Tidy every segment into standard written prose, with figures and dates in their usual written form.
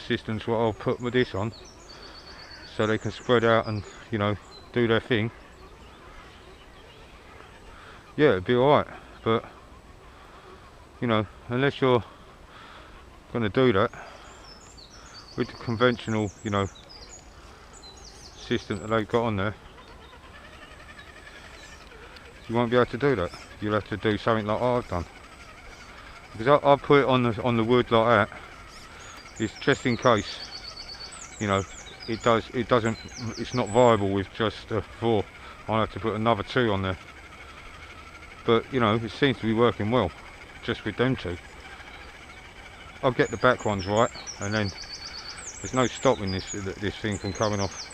systems what I'll put with this on, so they can spread out and, you know, do their thing, yeah, it'd be alright. But, you know, unless you're going to do that with the conventional, you know, system that they've got on there, you won't be able to do that. You'll have to do something like I've done, because I put it on the wood like that. It's just in case, you know, it's not viable with just 4. I'll have to put another 2 on there. But, you know, it seems to be working well just with them 2. I'll get the back ones right, and then there's no stopping this thing from coming off.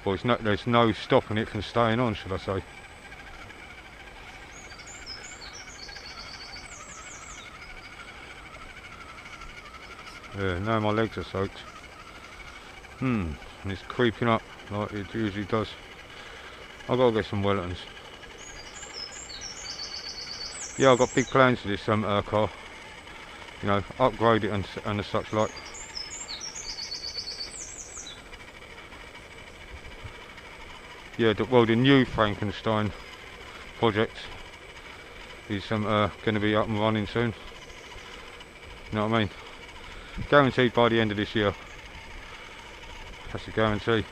Well, there's no stopping it from staying on, should I say. Yeah, now my legs are soaked. And it's creeping up like it usually does. I've got to get some Wellingtons. Yeah, I've got big plans for this car. You know, upgrade it and such like. Yeah, the new Frankenstein project is going to be up and running soon. You know what I mean? Guaranteed by the end of this year. That's a guarantee.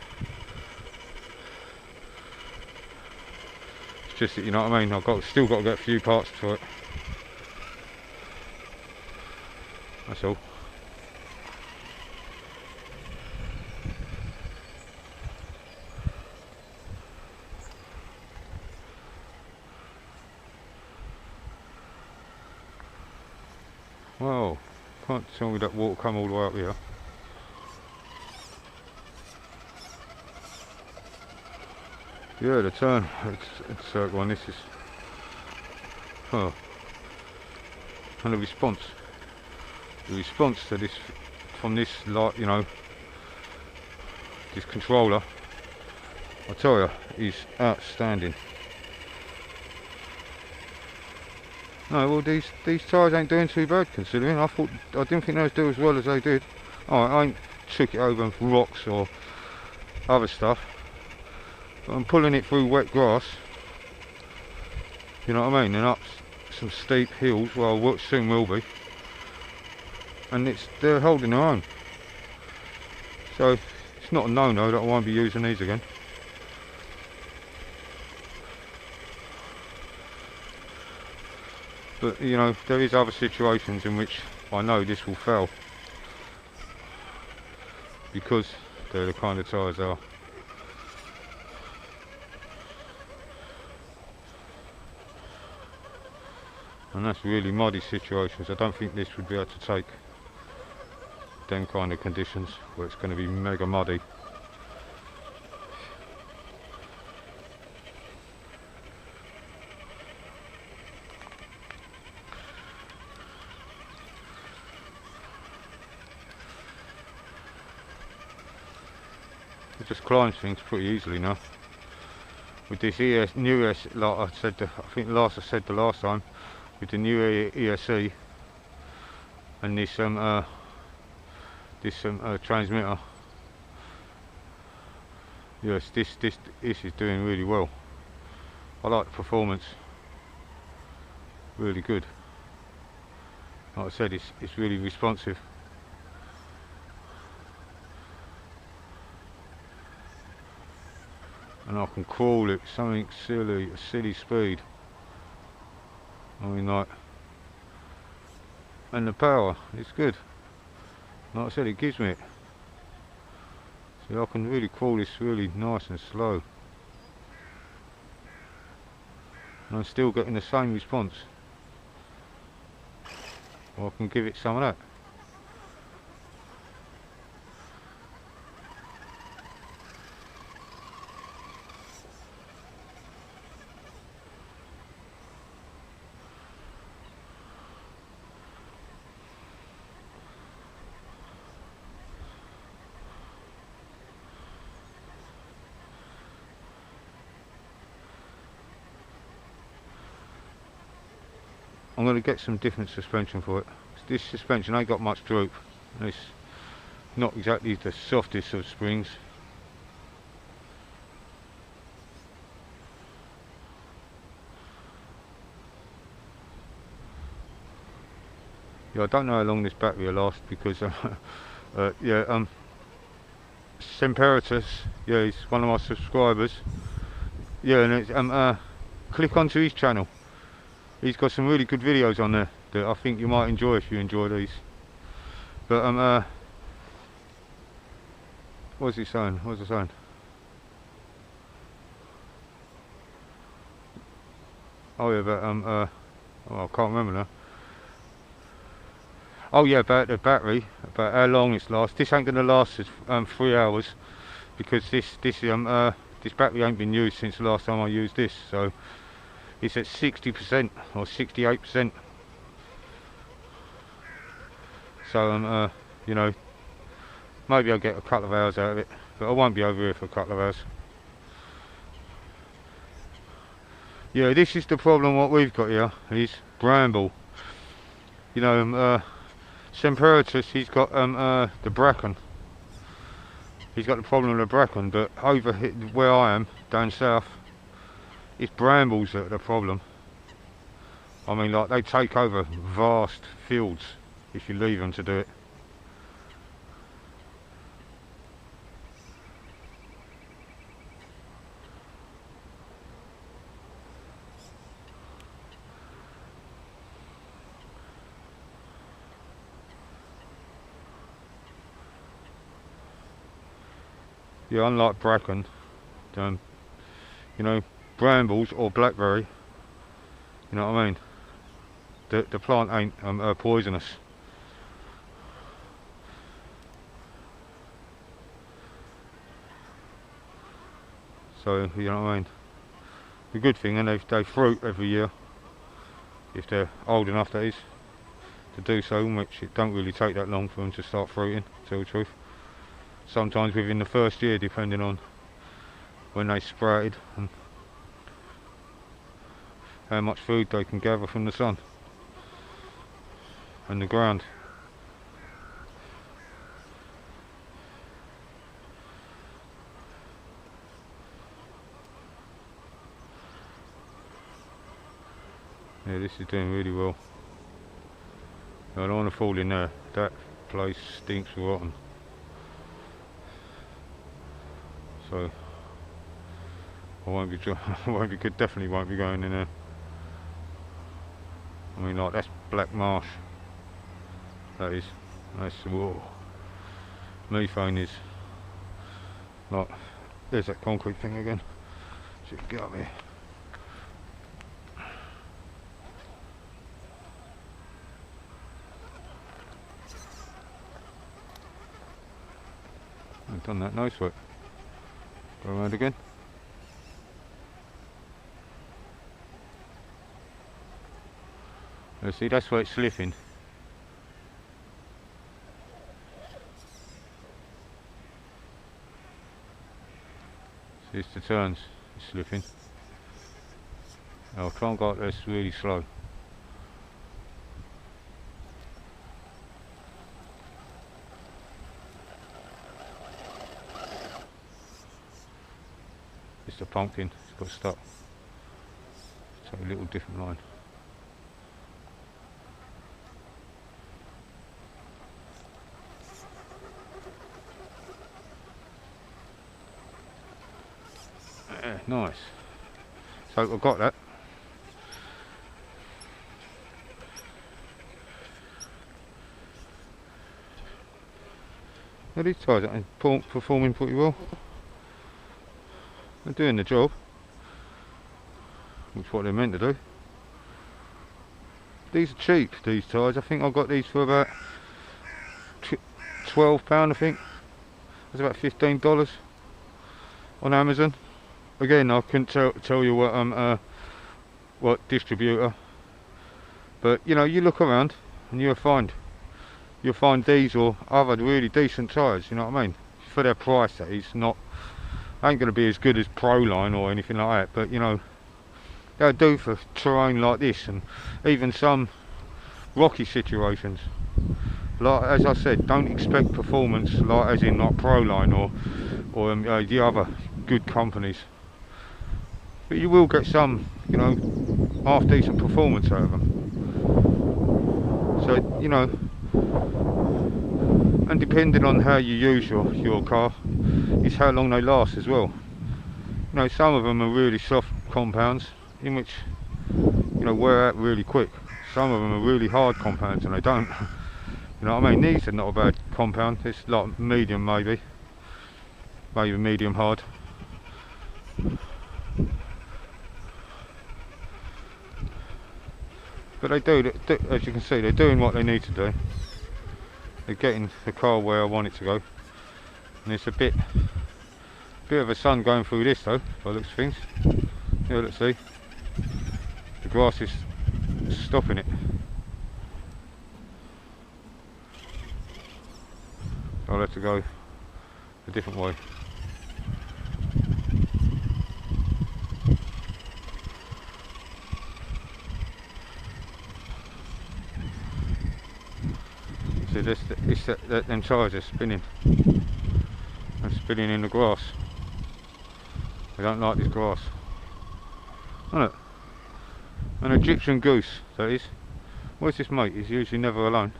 It's just that, you know what I mean, still got to get a few parts to it. That's all. Well, can't tell me that water come all the way up here. Yeah, the turn, it's circle, and this is, and the response to this, from this, like, you know, this controller, I tell you, is outstanding. No, well, these tyres ain't doing too bad considering. I didn't think they would do as well as they did. I ain't took it over rocks or other stuff, but I'm pulling it through wet grass, you know what I mean, and up some steep hills, well, soon will be, and they're holding their own. So it's not a no-no that I won't be using these again. But, you know, there is other situations in which I know this will fail, because they're the kind of tyres they are. And that's really muddy situations. I don't think this would be able to take them kind of conditions where it's going to be mega muddy. It just climbs things pretty easily now. With this new ES, like I said, I think I said the last time, with the new ESC and this transmitter, yes, this is doing really well. I like the performance, really good. Like I said, it's really responsive. And I can crawl it something silly, a silly speed. I mean, like, and the power, it's good. Like I said, it gives me it. So I can really crawl this really nice and slow. And I'm still getting the same response. Or I can give it some of that. I'm going to get some different suspension for it. This suspension ain't got much droop. not exactly the softest of springs. Yeah, I don't know how long this battery will last because yeah, Semperatus, yeah, he's one of my subscribers. Yeah, and it's, click onto his channel. He's got some really good videos on there that I think you might enjoy if you enjoy these. But what's he saying? What's he saying? Oh yeah, but oh, I can't remember now. Oh yeah, about the battery, about how long it's lasts. This ain't gonna last us 3 hours because this battery ain't been used since the last time I used this. So it's at 60% or 68%. So you know, maybe I'll get a couple of hours out of it, but I won't be over here for a couple of hours. Yeah, this is the problem what we've got here, is bramble. You know, Semperatus, he's got the bracken. He's got the problem with the bracken, but over here, where I am, down south, it's brambles that are the problem. I mean, like, they take over vast fields if you leave them to do it. Yeah, unlike bracken, you know, brambles or blackberry, you know what I mean? The plant ain't poisonous. So, you know what I mean? The good thing, and they fruit every year, if they're old enough, that is, to do so, which it don't really take that long for them to start fruiting, to tell the truth. Sometimes within the first year, depending on when they sprouted and how much food they can gather from the sun and the ground. Yeah, this is doing really well. I don't want to fall in there. That place stinks rotten. So I won't be. Definitely won't be going in there. I mean, like, that's black marsh. That's whoa. Methane is like, there's that concrete thing again. So you can get up here. I've done that nice work. Go around again. Let's see, that's where it's slipping. See, it's the turns, it's slipping. I'll try and go up this really slow. It's the pumpkin, it's got stuck. Take a little different line. Yeah, nice. So I've got that. Well, these ties are performing pretty well. They're doing the job, which is what they're meant to do. These are cheap, these ties. I think I got these for about £12, I think. That's about $15 on Amazon. Again, I couldn't tell you what distributor, but you know, you look around and you'll find these or other really decent tyres. You know what I mean? For their price, that is. Not ain't going to be as good as Proline or anything like that, but you know, they'll do for terrain like this and even some rocky situations. like as I said, don't expect performance like as in like Proline or the other good companies, but you will get some, you know, half decent performance out of them. So, you know, and depending on how you use your car is how long they last as well. You know, some of them are really soft compounds in which, you know, wear out really quick. Some of them are really hard compounds and they don't. You know what I mean? These are not a bad compound. It's like medium, maybe medium hard. But they do, as you can see, they're doing what they need to do. They're getting the car where I want it to go. And it's a bit of a sun going through this though, by the looks of things. Yeah, let's see. The grass is stopping it. I'll have to go a different way. See, it's that them tyres are spinning. I'm spinning in the grass. I don't like this grass. Look, an Egyptian goose, that is. Where's this mate? He's usually never alone.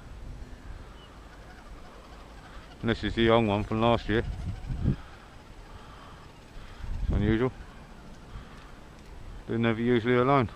And this is the young one from last year. It's unusual. They're never usually alone.